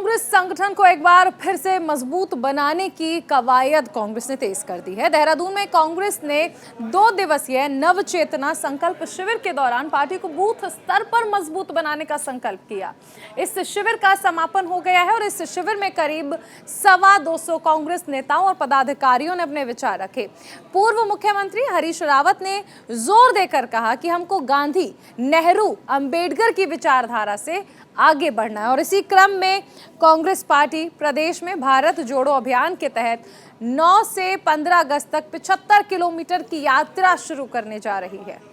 कांग्रेस संगठन को एक बार फिर से मजबूत बनाने की कवायद कांग्रेस ने तेज कर दी है। देहरादून में कांग्रेस ने 2 दिवसीय नव चेतना संकल्प शिविर के दौरान पार्टी को बूथ स्तर पर मजबूत बनाने का संकल्प किया। इस शिविर का समापन हो गया है और इस शिविर में करीब 225 कांग्रेस नेताओं और पदाधिकारियों ने अपने विचार रखे। पूर्व मुख्यमंत्री हरीश रावत ने जोर देकर कहा कि हमको गांधी, नेहरू, अंबेडकर की विचारधारा से आगे बढ़ना है और इसी क्रम में कांग्रेस पार्टी प्रदेश में भारत जोड़ो अभियान के तहत 9 से 15 अगस्त तक 75 किलोमीटर की यात्रा शुरू करने जा रही है।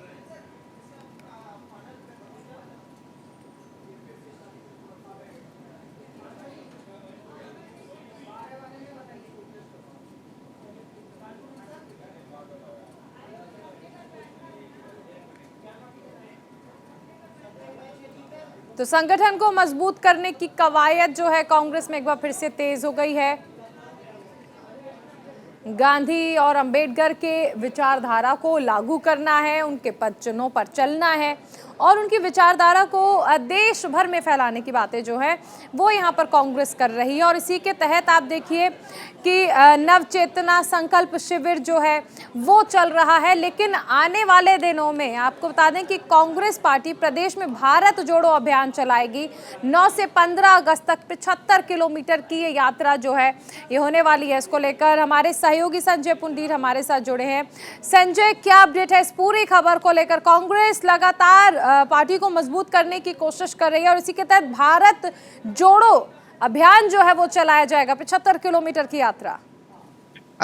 तो संगठन को मजबूत करने की कवायद जो है कांग्रेस में एक बार फिर से तेज हो गई है। गांधी और अंबेडकर के विचारधारा को लागू करना है, उनके पद चिन्हों पर चलना है और उनकी विचारधारा को देश भर में फैलाने की बातें जो है वो यहाँ पर कांग्रेस कर रही है। और इसी के तहत आप देखिए कि नव चेतना संकल्प शिविर जो है वो चल रहा है। लेकिन आने वाले दिनों में आपको बता दें कि कांग्रेस पार्टी प्रदेश में भारत जोड़ो अभियान चलाएगी। 9 से 15 अगस्त तक 75 किलोमीटर की ये यात्रा जो है ये होने वाली है। इसको लेकर हमारे सहयोगी संजय पुंडीर हमारे साथ जुड़े हैं। संजय, क्या अपडेट है इस पूरी खबर को लेकर? कांग्रेस लगातार पार्टी को मजबूत करने की कोशिश कर रही है और इसी के तहत भारत जोड़ो अभियान जो है वो चलाया जाएगा, 75 किलोमीटर की यात्रा।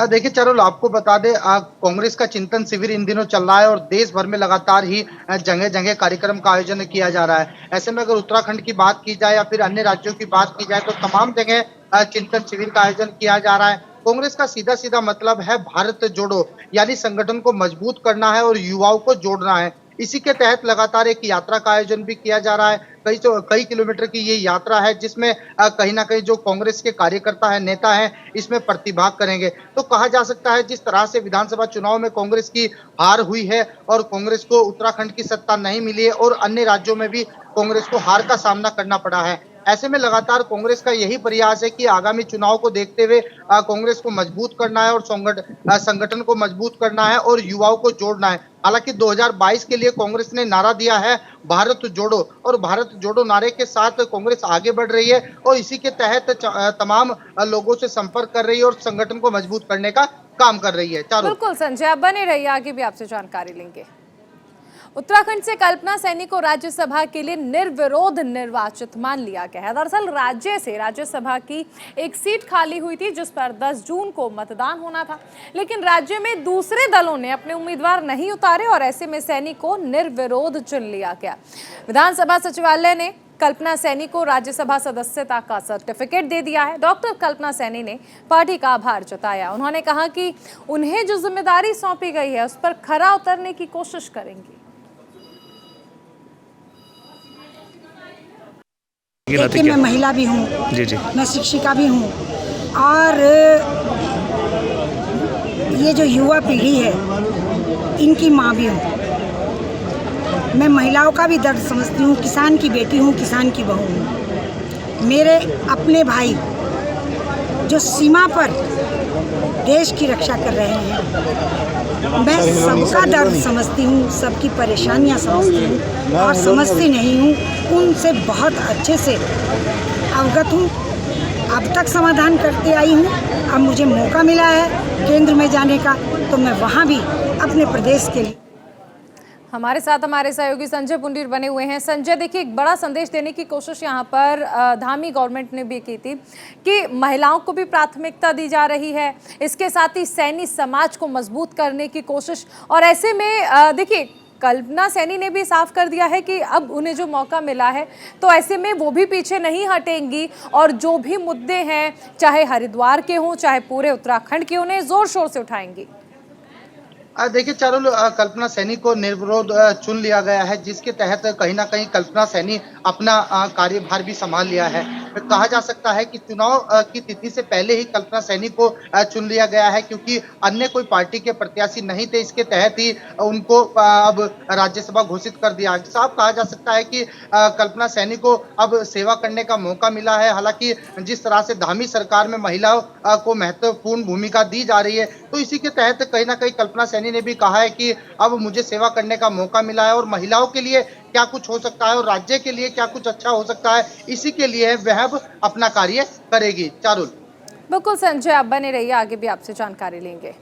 देखिए चारुल, आपको बता दें कांग्रेस का चिंतन शिविर इन दिनों चल रहा है और देश भर में लगातार ही जगह जगह कार्यक्रम का आयोजन किया जा रहा है। ऐसे में अगर उत्तराखंड की बात की जाए या फिर अन्य राज्यों की बात की जाए तो तमाम जगह चिंतन शिविर का आयोजन किया जा रहा है। कांग्रेस का सीधा सीधा मतलब है भारत जोड़ो, यानी संगठन को मजबूत करना है और युवाओं को जोड़ना है। इसी के तहत लगातार एक यात्रा का आयोजन भी किया जा रहा है। कई किलोमीटर की ये यात्रा है जिसमें कहीं ना कहीं जो कांग्रेस के कार्यकर्ता है, नेता हैं, इसमें प्रतिभाग करेंगे। तो कहा जा सकता है जिस तरह से विधानसभा चुनाव में कांग्रेस की हार हुई है और कांग्रेस को उत्तराखंड की सत्ता नहीं मिली है और अन्य राज्यों में भी कांग्रेस को हार का सामना करना पड़ा है। ऐसे में लगातार कांग्रेस का यही प्रयास है कि आगामी चुनाव को देखते हुए कांग्रेस को मजबूत करना है और संगठन को मजबूत करना है और युवाओं को जोड़ना है। हालांकि 2022 के लिए कांग्रेस ने नारा दिया है भारत जोड़ो और भारत जोड़ो नारे के साथ कांग्रेस आगे बढ़ रही है और इसी के तहत तमाम लोगों से संपर्क कर रही है और संगठन को मजबूत करने का काम कर रही है। बिल्कुल संजय, आप बने रहिए, आगे भी आपसे जानकारी लेंगे। उत्तराखंड से कल्पना सैनी को राज्यसभा के लिए निर्विरोध निर्वाचित मान लिया गया है। दरअसल राज्य से राज्यसभा की एक सीट खाली हुई थी जिस पर 10 जून को मतदान होना था, लेकिन राज्य में दूसरे दलों ने अपने उम्मीदवार नहीं उतारे और ऐसे में सैनी को निर्विरोध चुन लिया गया। विधानसभा सचिवालय ने कल्पना सैनी को राज्यसभा सदस्यता का सर्टिफिकेट दे दिया है। डॉक्टर कल्पना सैनी ने पार्टी का आभार जताया। उन्होंने कहा कि उन्हें जो जिम्मेदारी सौंपी गई है उस पर खरा उतरने की कोशिश करेंगी। देखिए, मैं महिला भी हूँ, जी, मैं शिक्षिका भी हूँ और ये जो युवा पीढ़ी है इनकी माँ भी हूँ। मैं महिलाओं का भी दर्द समझती हूँ, किसान की बेटी हूँ, किसान की बहू हूँ। मेरे अपने भाई जो सीमा पर देश की रक्षा कर रहे हैं, मैं सबका दर्द समझती हूँ, सबकी परेशानियाँ समझती हूँ और समझती नहीं हूँ, उनसे बहुत अच्छे से अवगत हूँ। अब तक समाधान करते आई हूँ। अब मुझे मौका मिला है केंद्र में जाने का तो मैं वहाँ भी अपने प्रदेश के लिए। हमारे साथ हमारे सहयोगी संजय पुंडीर बने हुए हैं। संजय, देखिए, एक बड़ा संदेश देने की कोशिश यहाँ पर धामी गवर्नमेंट ने भी की थी कि महिलाओं को भी प्राथमिकता दी जा रही है, इसके साथ ही सैनी समाज को मजबूत करने की कोशिश। और ऐसे में देखिए, कल्पना सैनी ने भी साफ कर दिया है कि अब उन्हें जो मौका मिला है तो ऐसे में वो भी पीछे नहीं हटेंगी और जो भी मुद्दे हैं, चाहे हरिद्वार के हों चाहे पूरे उत्तराखंड के, उन्हें जोर शोर से उठाएंगी। देखिए चारुल, कल्पना सैनी को निर्विरोध चुन लिया गया है जिसके तहत कहीं ना कहीं कल्पना सैनी अपना कार्यभार भी संभाल लिया है। कहा जा सकता है कि चुनाव की तिथि से पहले ही कल्पना सैनी को चुन लिया गया है, क्योंकि अन्य कोई पार्टी के प्रत्याशी नहीं थे। इसके तहत ही उनको अब राज्यसभा घोषित कर दिया। साफ कहा जा सकता है कि कल्पना सैनी को अब सेवा करने का मौका मिला है। हालांकि जिस तरह से धामी सरकार में महिलाओं को महत्वपूर्ण भूमिका दी जा रही है, तो इसी के तहत कहीं ना कहीं कल्पना सैनी ने भी कहा है कि अब मुझे सेवा करने का मौका मिला है और महिलाओं के लिए क्या कुछ हो सकता है और राज्य के लिए क्या कुछ अच्छा हो सकता है, इसी के लिए वह अब अपना कार्य करेगी। चारुल। बिल्कुल संजय, आप बने रहिए, आगे भी आपसे जानकारी लेंगे।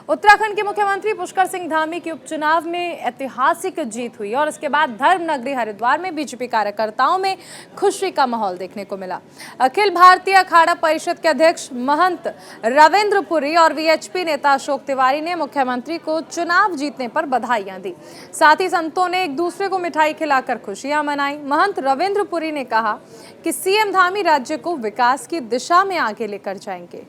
उत्तराखंड के मुख्यमंत्री पुष्कर सिंह धामी की उपचुनाव में ऐतिहासिक जीत हुई और इसके बाद धर्म नगरी हरिद्वार में बीजेपी कार्यकर्ताओं में खुशी का माहौल देखने को मिला। अखिल भारतीय अखाड़ा परिषद के अध्यक्ष महंत रविंद्र पुरी और वीएचपी नेता अशोक तिवारी ने मुख्यमंत्री को चुनाव जीतने पर बधाइयां दी। साथ ही संतों ने एक दूसरे को मिठाई खिलाकर खुशियां मनाई। महंत रविंद्र पुरी ने कहा कि सीएम धामी राज्य को विकास की दिशा में आगे लेकर जाएंगे।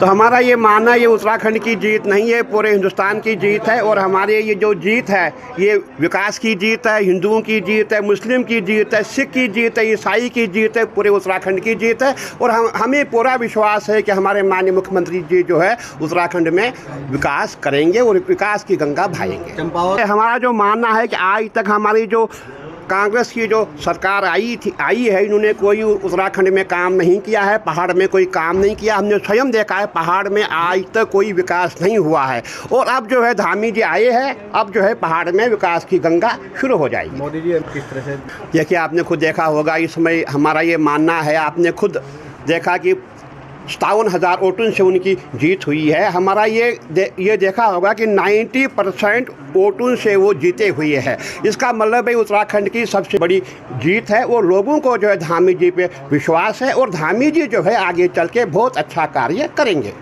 तो हमारा ये मानना ये उत्तराखंड की जीत नहीं है, पूरे हिंदुस्तान की जीत है। और हमारे ये जो जीत है ये विकास की जीत है, हिंदुओं की जीत है, मुस्लिम की जीत है, सिख की जीत है, ईसाई की जीत है, पूरे उत्तराखंड की जीत है। और हमें पूरा विश्वास है कि हमारे माननीय मुख्यमंत्री जी जो है उत्तराखंड में विकास करेंगे और विकास की गंगा बहाएंगे। हमारा जो मानना है कि आज तक हमारी जो कांग्रेस की जो सरकार आई है, इन्होंने कोई उत्तराखंड में काम नहीं किया है, पहाड़ में कोई काम नहीं किया। हमने स्वयं देखा है पहाड़ में आज तक कोई विकास नहीं हुआ है। और अब जो है धामी जी आए हैं, अब जो है पहाड़ में विकास की गंगा शुरू हो जाएगी। मोदी जी किस तरह से देखिए, आपने खुद देखा होगा, इस समय हमारा ये मानना है, आपने खुद देखा कि 57,000 वोटों से उनकी जीत हुई है। हमारा ये देखा होगा कि 90% वोटों से वो जीते हुए हैं। इसका मतलब है उत्तराखंड की सबसे बड़ी जीत है और लोगों को जो है धामी जी पे विश्वास है और धामी जी जो है आगे चल के बहुत अच्छा कार्य करेंगे।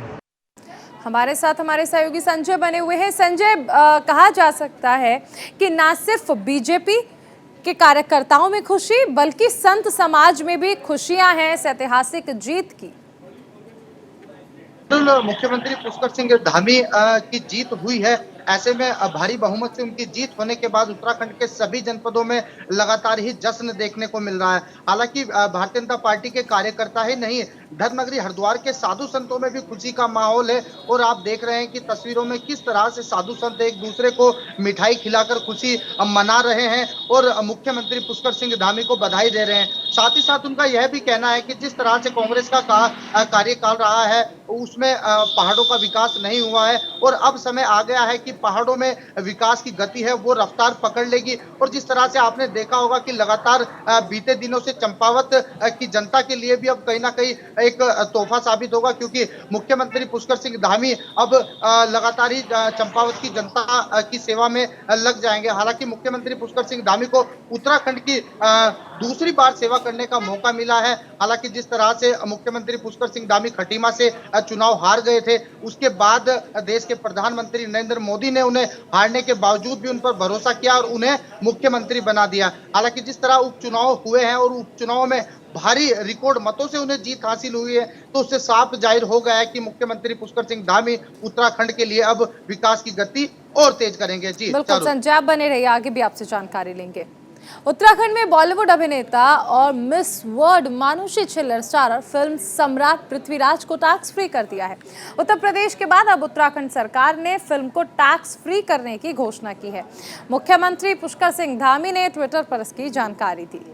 हमारे साथ हमारे सहयोगी संजय बने हुए हैं। संजय, कहा जा सकता है कि ना सिर्फ बीजेपी के कार्यकर्ताओं में खुशी बल्कि संत समाज में भी खुशियां हैं इस ऐतिहासिक जीत की। मुख्यमंत्री पुष्कर सिंह धामी की जीत हुई है। ऐसे में भारी बहुमत से उनकी जीत होने के बाद उत्तराखंड के सभी जनपदों में लगातार ही जश्न देखने को मिल रहा है। हालांकि भारतीय जनता पार्टी के कार्यकर्ता ही नहीं, धर्मनगरी हरिद्वार के साधु संतों में भी खुशी का माहौल है। और आप देख रहे हैं कि तस्वीरों में किस तरह से साधु संत एक दूसरे को मिठाई खिलाकर खुशी मना रहे हैं और मुख्यमंत्री पुष्कर सिंह धामी को बधाई दे रहे हैं। साथ ही साथ उनका यह भी कहना है कि जिस तरह से कांग्रेस का कार्यकाल रहा है उसमें पहाड़ों का विकास नहीं हुआ है और अब समय आ गया है कि पहाड़ों में विकास की गति है वो रफ्तार पकड़ लेगी। और जिस तरह से आपने देखा होगा कि लगातार बीते दिनों से चंपावत की जनता के लिए भी अब कहीं ना कहीं एक तोहफा साबित होगा, क्योंकि मुख्यमंत्री पुष्कर सिंह धामी अब लगातार ही चंपावत की जनता की सेवा में लग जाएंगे। हालांकि मुख्यमंत्री पुष्कर सिंह धामी को उत्तराखंड की दूसरी बार सेवा करने का मौका मिला है। हालांकि जिस तरह से मुख्यमंत्री पुष्कर सिंह धामी खटीमा से चुनाव हार गए थे, उसके बाद देश के प्रधानमंत्री नरेंद्र मोदी ने उन्हें हारने के बावजूद भी उन पर भरोसा किया और उन्हें मुख्यमंत्री बना दिया। हालांकि जिस तरह उपचुनाव हुए हैं और उपचुनाव में भारी रिकॉर्ड मतों से उन्हें जीत हासिल हुई है, तो उससे साफ जाहिर हो गया है कि मुख्यमंत्री पुष्कर सिंह धामी उत्तराखंड के लिए अब विकास की गति और तेज करेंगे। जी बिल्कुल संजय, आप बने रहिए, आगे भी आपसे जानकारी लेंगे। उत्तराखंड में बॉलीवुड अभिनेता और miss world Manushi Chhillar starrer film सम्राट पृथ्वीराज को टैक्स फ्री कर दिया है। उत्तर प्रदेश के बाद अब उत्तराखंड सरकार ने फिल्म को टैक्स फ्री करने की घोषणा की है। मुख्यमंत्री पुष्कर सिंह धामी ने ट्विटर पर इसकी जानकारी दी।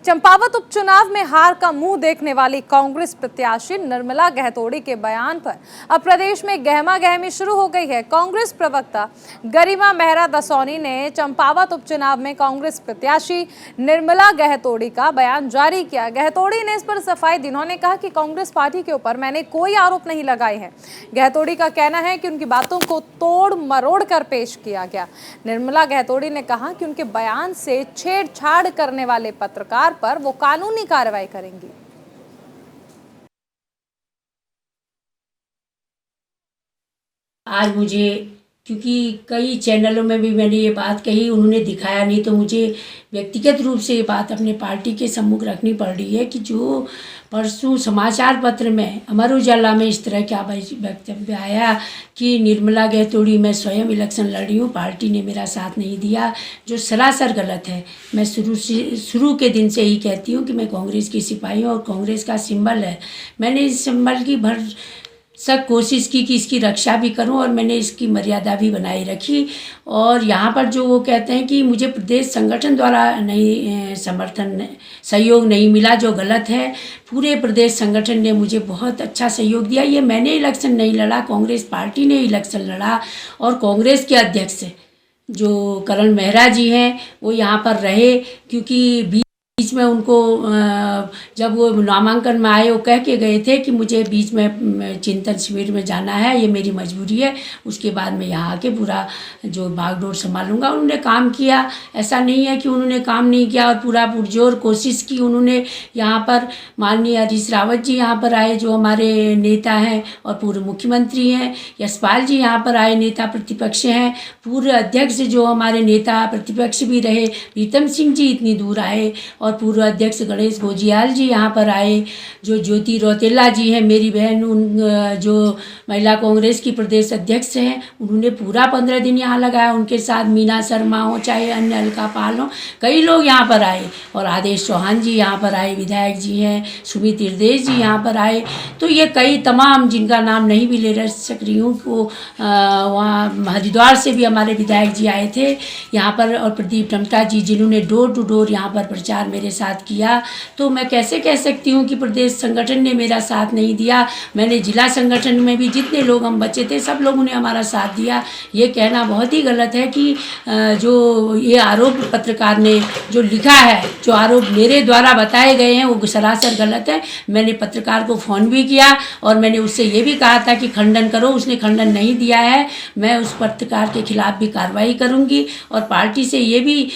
चंपावत उपचुनाव में हार का मुंह देखने वाली कांग्रेस प्रत्याशी निर्मला गहतोड़ी के बयान पर अब प्रदेश में गहमागहमी शुरू हो गई है। कांग्रेस प्रवक्ता गरिमा मेहरा दसौनी ने चंपावत उपचुनाव में कांग्रेस प्रत्याशी निर्मला गहतोड़ी का बयान जारी किया। गहतोड़ी ने इस पर सफाई दी। उन्होंने कहा कि कांग्रेस पार्टी के ऊपर मैंने कोई आरोप नहीं लगाए हैं। गहतोड़ी का कहना है कि उनकी बातों को तोड़ मरोड़ कर पेश किया गया। निर्मला गहतोड़ी ने कहा कि उनके बयान से छेड़छाड़ करने वाले पत्रकार पर वो कानूनी कार्रवाई करेंगी। आज मुझे, क्योंकि कई चैनलों में भी मैंने ये बात कही, उन्होंने दिखाया नहीं, तो मुझे व्यक्तिगत रूप से ये बात अपने पार्टी के सम्मुख रखनी पड़ रही है कि जो परसों समाचार पत्र में अमर उजाला में इस तरह का वक्तव्य आया कि निर्मला गहतोड़ी मैं स्वयं इलेक्शन लड़ी हूँ, पार्टी ने मेरा साथ नहीं दिया, जो सरासर गलत है। मैं शुरू के दिन से ही कहती हूँ कि मैं कांग्रेस की सिपाही हूँ और कांग्रेस का सिंबल है। मैंने इस सिंबल की सब कोशिश की कि इसकी रक्षा भी करूं और मैंने इसकी मर्यादा भी बनाए रखी। और यहाँ पर जो वो कहते हैं कि मुझे प्रदेश संगठन द्वारा नहीं सहयोग नहीं मिला, जो गलत है। पूरे प्रदेश संगठन ने मुझे बहुत अच्छा सहयोग दिया। ये मैंने इलेक्शन नहीं लड़ा, कांग्रेस पार्टी ने इलेक्शन लड़ा। और कांग्रेस के अध्यक्ष जो करण मेहरा जी हैं वो यहाँ पर रहे, क्योंकि बीच में उनको जब वो नामांकन में आए वो कह के गए थे कि मुझे बीच में चिंतन शिविर में जाना है, ये मेरी मजबूरी है, उसके बाद मैं यहाँ आके पूरा जो भागदौड़ संभालूंगा। उन्होंने काम किया, ऐसा नहीं है कि उन्होंने काम नहीं किया, और पूरा पुरजोर कोशिश की उन्होंने। यहाँ पर माननीय हरीश रावत जी यहाँ पर आए जो हमारे नेता हैं और पूर्व मुख्यमंत्री हैं, यशपाल जी यहाँ पर आए नेता प्रतिपक्ष हैं, पूर्व अध्यक्ष जो हमारे नेता प्रतिपक्ष भी रहे प्रीतम सिंह जी इतनी दूर आए, और पूर्व अध्यक्ष गणेश गोजियाल जी यहाँ पर आए, जो ज्योति रौतेला जी हैं मेरी बहन, उन जो महिला कांग्रेस की प्रदेश अध्यक्ष हैं, उन्होंने पूरा 15 दिन यहाँ लगाया। उनके साथ मीना शर्मा हो चाहे अन्य अलका पाल हो, कई लोग यहाँ पर आए, और आदेश चौहान जी यहाँ पर आए, विधायक जी हैं, सुमित हृदय जी यहाँ पर आए। तो ये कई तमाम जिनका नाम नहीं भी ले सक रही हूँ, वो वहाँ हरिद्वार से भी हमारे विधायक जी आए थे यहाँ पर, और प्रदीप टमटा जी जिन्होंने डोर टू डोर यहाँ पर प्रचार मेरे साथ किया। तो मैं कैसे कह सकती हूँ कि प्रदेश संगठन ने मेरा साथ नहीं दिया। मैंने जिला संगठन में भी जितने लोग हम बचे थे सब लोगों ने हमारा साथ दिया। ये कहना बहुत ही गलत है कि जो ये आरोप पत्रकार ने जो लिखा है, जो आरोप मेरे द्वारा बताए गए हैं, वो सरासर गलत है। मैंने पत्रकार को फ़ोन भी किया और मैंने उससे ये भी कहा था कि खंडन करो, उसने खंडन नहीं दिया है। मैं उस पत्रकार के खिलाफ भी कार्रवाई करूँगी और पार्टी से ये भी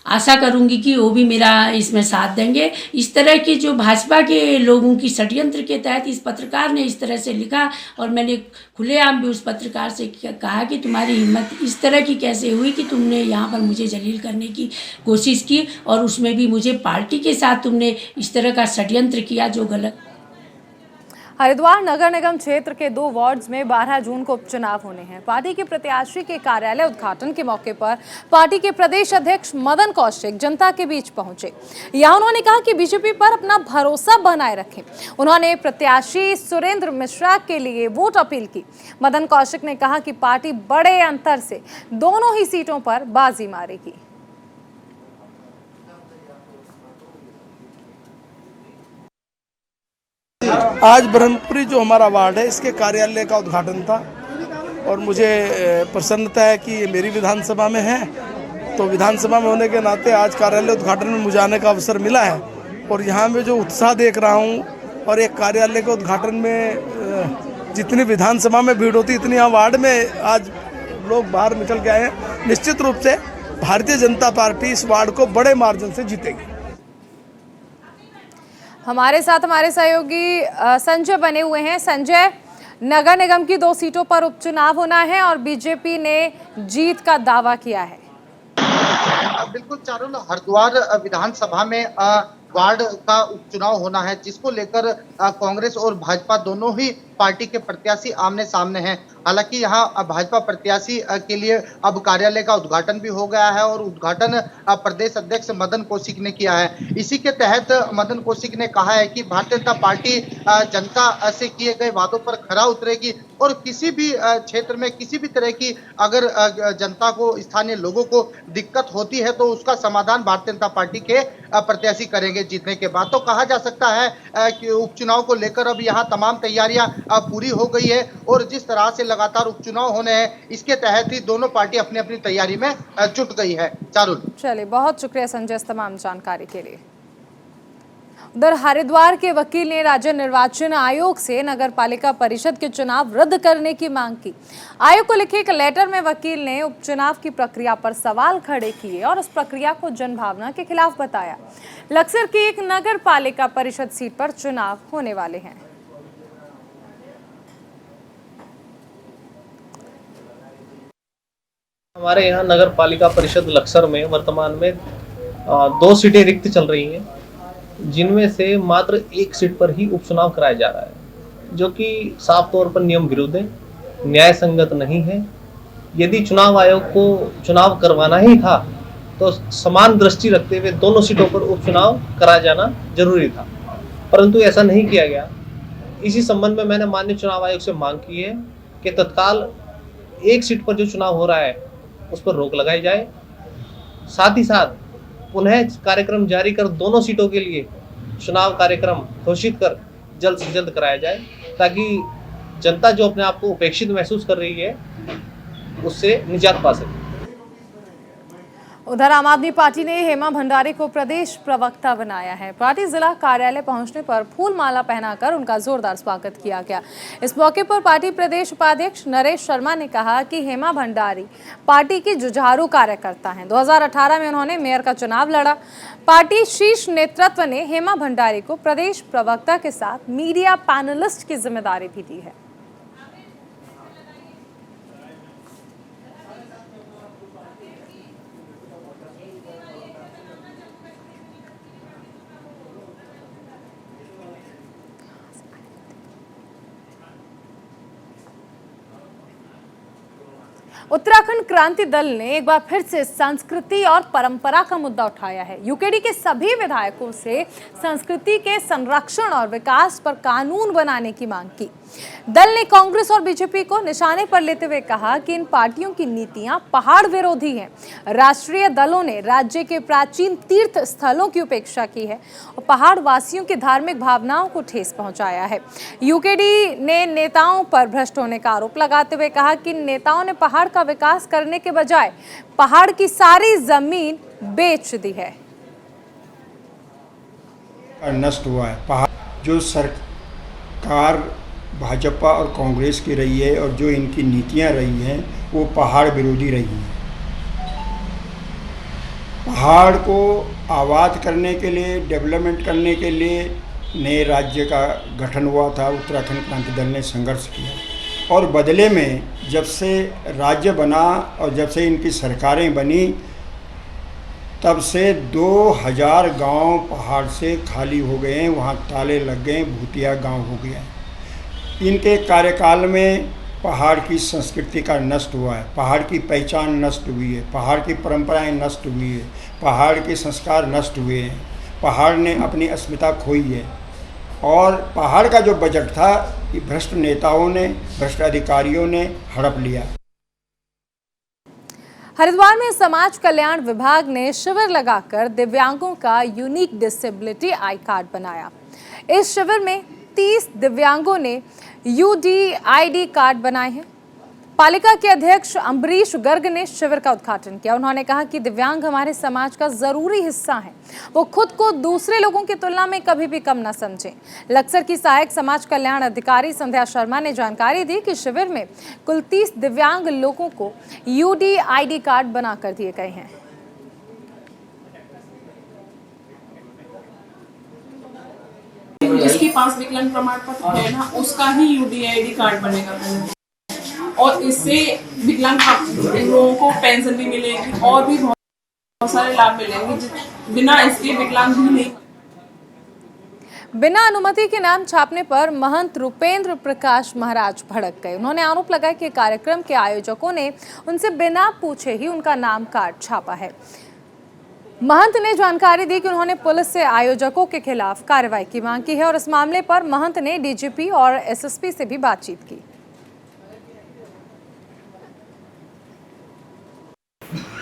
आशा करूंगी कि वो भी मेरा इसमें साथ देंगे। इस तरह की जो भाजपा के लोगों की षड्यंत्र के तहत इस पत्रकार ने इस तरह से लिखा, और मैंने खुलेआम भी उस पत्रकार से कहा कि तुम्हारी हिम्मत इस तरह की कैसे हुई कि तुमने यहाँ पर मुझे जलील करने की कोशिश की, और उसमें भी मुझे पार्टी के साथ तुमने इस तरह का षड्यंत्र किया जो गलत। हरिद्वार नगर निगम क्षेत्र के 2 वार्ड्स में 12 जून को उपचुनाव होने हैं। पार्टी के प्रत्याशी के कार्यालय उद्घाटन के मौके पर पार्टी के प्रदेश अध्यक्ष मदन कौशिक जनता के बीच पहुंचे। यहां उन्होंने कहा कि बीजेपी पर अपना भरोसा बनाए रखें। उन्होंने प्रत्याशी सुरेंद्र मिश्रा के लिए वोट अपील की। मदन कौशिक ने कहा कि पार्टी बड़े अंतर से दोनों ही सीटों पर बाजी मारेगी। आज ब्रह्मपुरी जो हमारा वार्ड है इसके कार्यालय का उद्घाटन था, और मुझे प्रसन्नता है कि ये मेरी विधानसभा में है। तो विधानसभा में होने के नाते आज कार्यालय उद्घाटन में मुझे आने का अवसर मिला है, और यहाँ में जो उत्साह देख रहा हूँ, और एक कार्यालय के उद्घाटन में जितनी विधानसभा में भीड़ होती इतनी यहाँ वार्ड में आज लोग बाहर निकल के आए हैं। निश्चित रूप से भारतीय जनता पार्टी इस वार्ड को बड़े मार्जिन से जीतेगी। हमारे साथ हमारे सहयोगी संजय बने हुए हैं। संजय, नगर निगम की 2 सीटों पर उपचुनाव होना है और बीजेपी ने जीत का दावा किया है। बिल्कुल चारुल, हरिद्वार विधानसभा में वार्ड का उपचुनाव होना है, जिसको लेकर कांग्रेस और भाजपा दोनों ही पार्टी के प्रत्याशी आमने सामने हैं। हालांकि यहाँ भाजपा प्रत्याशी के लिए अब कार्यालय का उद्घाटन भी हो गया है, और उद्घाटन प्रदेश अध्यक्ष मदन कौशिक ने किया है। इसी के तहत मदन कौशिक ने कहा है कि भारतीय जनता पार्टी जनता से किए गए वादों पर खरा उतरेगी, और किसी भी क्षेत्र में किसी भी तरह की अगर जनता को, स्थानीय लोगों को दिक्कत होती है तो उसका समाधान भारतीय जनता पार्टी के प्रत्याशी करेंगे जीतने के बाद। तो कहा जा सकता है कि उपचुनाव को लेकर अब यहाँ तमाम तैयारियां पूरी हो गई है, और जिस तरह से लगातार उपचुनाव होने हैं इसके तहत ही दोनों पार्टी अपनी अपनी तैयारी में जुट गई है। चारुल, चलिए, बहुत शुक्रिया संजय इस तमाम जानकारी के लिए। उधर हरिद्वार के वकील ने राज्य निर्वाचन आयोग से नगर पालिका परिषद के चुनाव रद्द करने की मांग की। आयोग को लिखे एक लेटर में वकील ने उपचुनाव की प्रक्रिया पर सवाल खड़े किए और उस प्रक्रिया को जनभावना के खिलाफ बताया। लक्सर की एक नगर पालिका परिषद सीट पर चुनाव होने वाले हैं। हमारे यहाँ नगर पालिका परिषद लक्सर में वर्तमान में 2 सीटें रिक्त चल रही हैं। जिनमें से मात्र एक सीट पर ही उपचुनाव कराया जा रहा है, जो कि साफ तौर पर नियम विरुद्ध है, न्याय संगत नहीं है। यदि चुनाव आयोग को चुनाव करवाना ही था तो समान दृष्टि रखते हुए दोनों सीटों पर उपचुनाव कराया जाना जरूरी था, परंतु ऐसा नहीं किया गया। इसी संबंध में मैंने माननीय चुनाव आयोग से मांग की है कि तत्काल एक सीट पर जो चुनाव हो रहा है उस पर रोक लगाई जाए, साथ ही साथ पुनः कार्यक्रम जारी कर दोनों सीटों के लिए चुनाव कार्यक्रम घोषित कर जल्द से जल्द कराया जाए, ताकि जनता जो अपने आप को उपेक्षित महसूस कर रही है उससे निजात पा सके। उधर आम आदमी पार्टी ने हेमा भंडारी को प्रदेश प्रवक्ता बनाया है। पार्टी जिला कार्यालय पहुंचने पर फूल माला पहनाकर उनका जोरदार स्वागत किया गया। इस मौके पर पार्टी प्रदेश उपाध्यक्ष नरेश शर्मा ने कहा कि हेमा भंडारी पार्टी की जुझारू कार्यकर्ता हैं। 2018 में उन्होंने मेयर का चुनाव लड़ा। पार्टी शीर्ष नेतृत्व ने हेमा भंडारी को प्रदेश प्रवक्ता के साथ मीडिया पैनलिस्ट की जिम्मेदारी भी दी है। उत्तराखंड क्रांति दल ने एक बार फिर से संस्कृति और परंपरा का मुद्दा उठाया है। यूकेडी के सभी विधायकों से संस्कृति के संरक्षण और विकास पर कानून बनाने की मांग की। दल ने कांग्रेस और बीजेपी को निशाने पर लेते हुए कहा कि इन पार्टियों की नीतियां पहाड़ विरोधी हैं। राष्ट्रीय दलों ने राज्य के प्राचीन तीर्थ स्थलों की उपेक्षा की है और पहाड़ वासियों की धार्मिक भावनाओं को ठेस पहुंचाया है। यूकेडी ने नेताओं पर भ्रष्ट होने का आरोप लगाते हुए कहा कि नेताओं ने पहाड़ का विकास करने के बजाय पहाड़ की सारी जमीन बेच दी है। नष्ट हुआ है पहाड़। जो सरकार भाजपा और कांग्रेस की रही है और जो इनकी नीतियां रही हैं वो पहाड़ विरोधी रही हैं। पहाड़ को आबाद करने के लिए, डेवलपमेंट करने के लिए नए राज्य का गठन हुआ था। उत्तराखंड क्रांति दल ने संघर्ष किया और बदले में जब से राज्य बना और जब से इनकी सरकारें बनी तब से 2000 गांव पहाड़ से खाली हो गए हैं, वहाँ ताले लग गए, भूतिया गांव हो गया है। इनके कार्यकाल में पहाड़ की संस्कृति का नष्ट हुआ है, पहाड़ की पहचान नष्ट हुई है, पहाड़ की परंपराएं नष्ट हुई है, पहाड़ के संस्कार नष्ट हुए हैं, पहाड़ ने अपनी अस्मिता खोई है। और पहाड़ का जो बजट था भ्रष्ट नेताओं ने, भ्रष्ट अधिकारियों ने हड़प लिया। हरिद्वार में समाज कल्याण विभाग ने शिविर लगाकर दिव्यांगों का यूनिक डिसेबिलिटी आई कार्ड बनाया। इस शिविर में 30 दिव्यांगों ने UDID कार्ड बनाए हैं। पालिका के अध्यक्ष अम्बरीश गर्ग ने शिविर का उद्घाटन किया। उन्होंने कहा कि दिव्यांग हमारे समाज का जरूरी हिस्सा हैं। वो खुद को दूसरे लोगों की तुलना में कभी भी कम न समझें। लक्सर की सहायक समाज कल्याण अधिकारी संध्या शर्मा ने जानकारी दी कि शिविर में कुल 30 दिव्यांग लोगों को UDID कार्ड बनाकर दिए गए हैं। जिसके पास विकलांग प्रमाण पत्र है ना, उसका ही UDID कार्ड बनेगा पहले, और इससे विकलांग लोगों को पेंशन भी मिलेगी और भी बहुत सारे लाभ मिलेंगे। बिना इसके विकलांग भी नहीं। बिना अनुमति के नाम छापने पर महंत रूपेंद्र प्रकाश महाराज भड़क गए। उन्होंने आरोप लगाया कि कार्यक्रम के आयोजकों ने उनसे बिना पूछे ही उनका नाम कार्ड छापा है। महंत ने जानकारी दी कि उन्होंने पुलिस से आयोजकों के खिलाफ कार्रवाई की मांग की है और इस मामले पर महंत ने DGP और SSP से भी बातचीत की।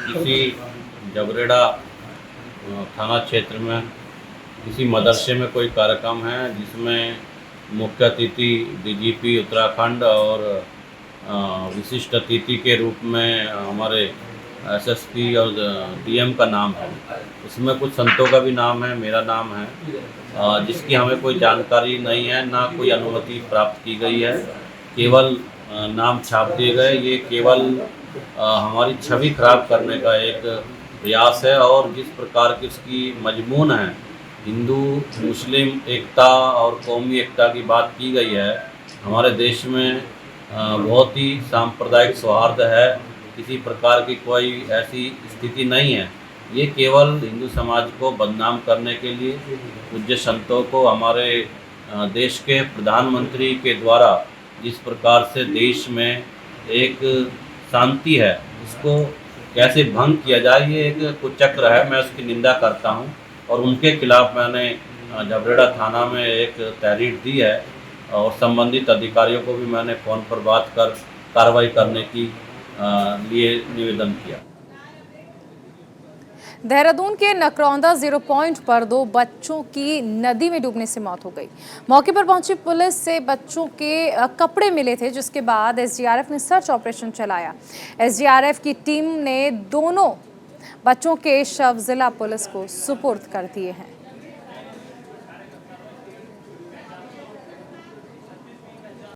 किसी जबरेड़ा थाना क्षेत्र में किसी मदरसे में कोई कार्यक्रम है जिसमें मुख्य अतिथि DGP उत्तराखंड और विशिष्ट अतिथि के रूप में हमारे SSP और DM का नाम है। इसमें कुछ संतों का भी नाम है, मेरा नाम है, जिसकी हमें कोई जानकारी नहीं है, ना कोई अनुमति प्राप्त की गई है। केवल नाम छाप दिए गए। ये केवल हमारी छवि खराब करने का एक प्रयास है और जिस प्रकार की उसकी मजमून है, हिंदू मुस्लिम एकता और कौमी एकता की बात की गई है। हमारे देश में बहुत ही सांप्रदायिक सौहार्द है, किसी प्रकार की कोई ऐसी स्थिति नहीं है। ये केवल हिंदू समाज को बदनाम करने के लिए पूज्य संतों को हमारे देश के प्रधानमंत्री के द्वारा जिस प्रकार से देश में एक शांति है इसको कैसे भंग किया जाए, ये एक कुचक्र है। मैं उसकी निंदा करता हूं और उनके खिलाफ मैंने जबरेड़ा थाना में एक तहरीर दी है और संबंधित अधिकारियों को भी मैंने फ़ोन पर बात कर कार्रवाई करने की लिए निवेदन किया। देहरादून के नकरौंदा 0 पॉइंट पर 2 बच्चों की नदी में डूबने से मौत हो गई। मौके पर पहुंची पुलिस से बच्चों के कपड़े मिले थे, जिसके बाद एसडीआरएफ ने सर्च ऑपरेशन चलाया। एसडीआरएफ की टीम ने दोनों बच्चों के शव जिला पुलिस को सुपुर्द कर दिए हैं।